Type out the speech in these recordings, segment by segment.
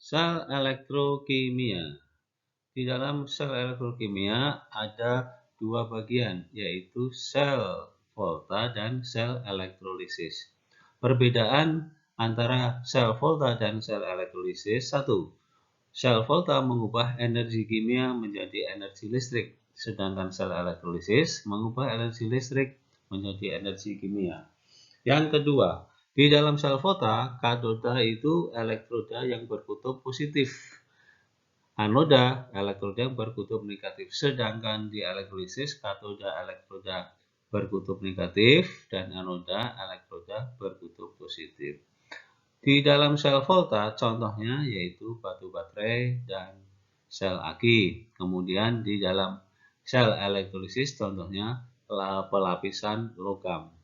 Sel elektrokimia. Di dalam sel elektrokimia ada dua bagian, yaitu sel volta dan sel elektrolisis. Perbedaan antara sel volta dan sel elektrolisis: 1. Sel volta mengubah energi kimia menjadi energi listrik, sedangkan sel elektrolisis mengubah energi listrik menjadi energi kimia. Yang kedua, di dalam sel volta, katoda itu elektroda yang berkutub positif, anoda elektroda yang berkutub negatif. Sedangkan di elektrolisis, katoda elektroda berkutub negatif dan anoda elektroda berkutub positif. Di dalam sel volta, contohnya yaitu batu baterai dan sel aki. Kemudian di dalam sel elektrolisis, contohnya pelapisan logam.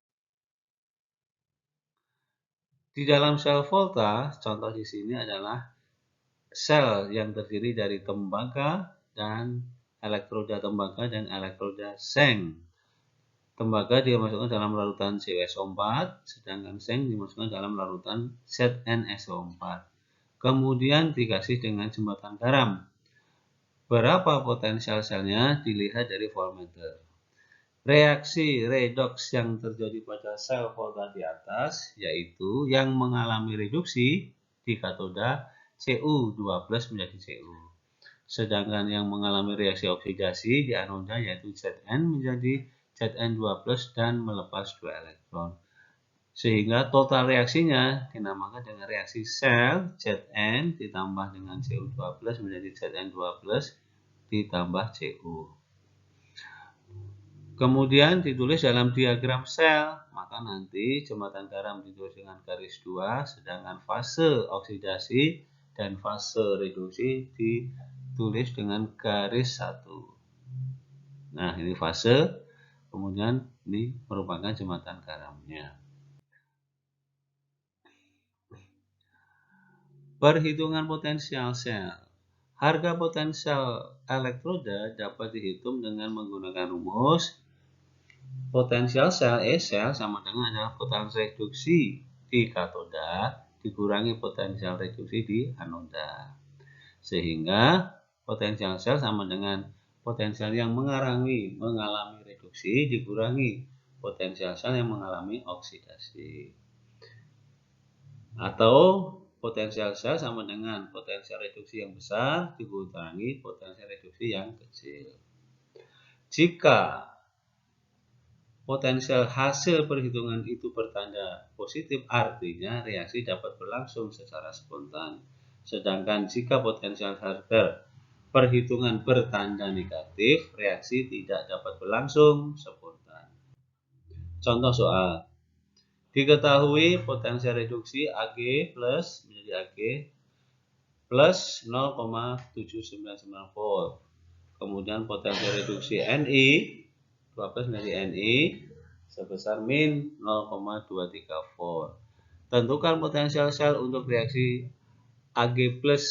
Di dalam sel volta, contoh di sini adalah sel yang terdiri dari tembaga dan elektroda tembaga dan elektroda seng. Tembaga dimasukkan dalam larutan CuSO4, sedangkan seng dimasukkan dalam larutan ZnSO4. Kemudian dikasih dengan jembatan garam. Berapa potensial selnya dilihat dari voltmeter. Reaksi redoks yang terjadi pada sel volta di atas, yaitu yang mengalami reduksi di katoda Cu2+ menjadi Cu. Sedangkan yang mengalami reaksi oksidasi di anoda yaitu Zn menjadi Zn2+ dan melepas 2 elektron. Sehingga total reaksinya dinamakan dengan reaksi sel Zn ditambah dengan Cu2+ menjadi Zn2+ ditambah Cu. Kemudian ditulis dalam diagram sel, maka nanti jembatan garam ditulis dengan garis 2, sedangkan fase oksidasi dan fase reduksi ditulis dengan garis 1. Nah, ini fase, kemudian ini merupakan jembatan garamnya. Perhitungan potensial sel. Harga potensial elektroda dapat dihitung dengan menggunakan rumus potensial sel E sel sama dengan adalah potensial reduksi di katoda dikurangi potensial reduksi di anoda. Sehingga potensial sel sama dengan potensial yang mengalami reduksi dikurangi potensial sel yang mengalami oksidasi. Atau potensial sel sama dengan potensial reduksi yang besar dikurangi potensial reduksi yang kecil. Jika potensial hasil perhitungan itu bertanda positif, artinya reaksi dapat berlangsung secara spontan. Sedangkan jika potensial hasil perhitungan bertanda negatif, reaksi tidak dapat berlangsung spontan. Contoh soal. Diketahui potensial reduksi Ag plus menjadi Ag plus 0,799 volt. Kemudian potensial reduksi Ni 12 menjadi Ni sebesar min 0,23 volt. Tentukan potensial sel untuk reaksi Ag plus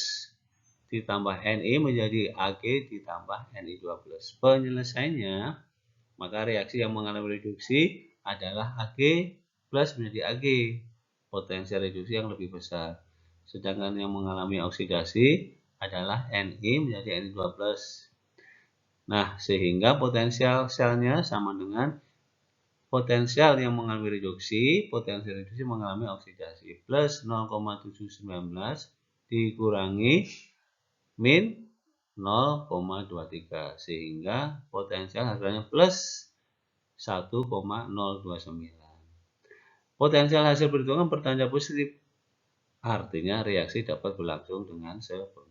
ditambah Ni menjadi Ag ditambah Ni12. Penyelesaiannya, maka reaksi yang mengalami reduksi adalah Ag plus menjadi Ag, potensial reduksi yang lebih besar. Sedangkan yang mengalami oksidasi adalah Ni menjadi Ni12. Nah, sehingga potensial selnya sama dengan potensial yang mengalami reduksi, potensial reduksi mengalami oksidasi, plus 0,719 dikurangi min 0,23, sehingga potensial hasilnya plus 1,029. Potensial hasil perhitungan bertanda positif, artinya reaksi dapat berlangsung dengan sempurna.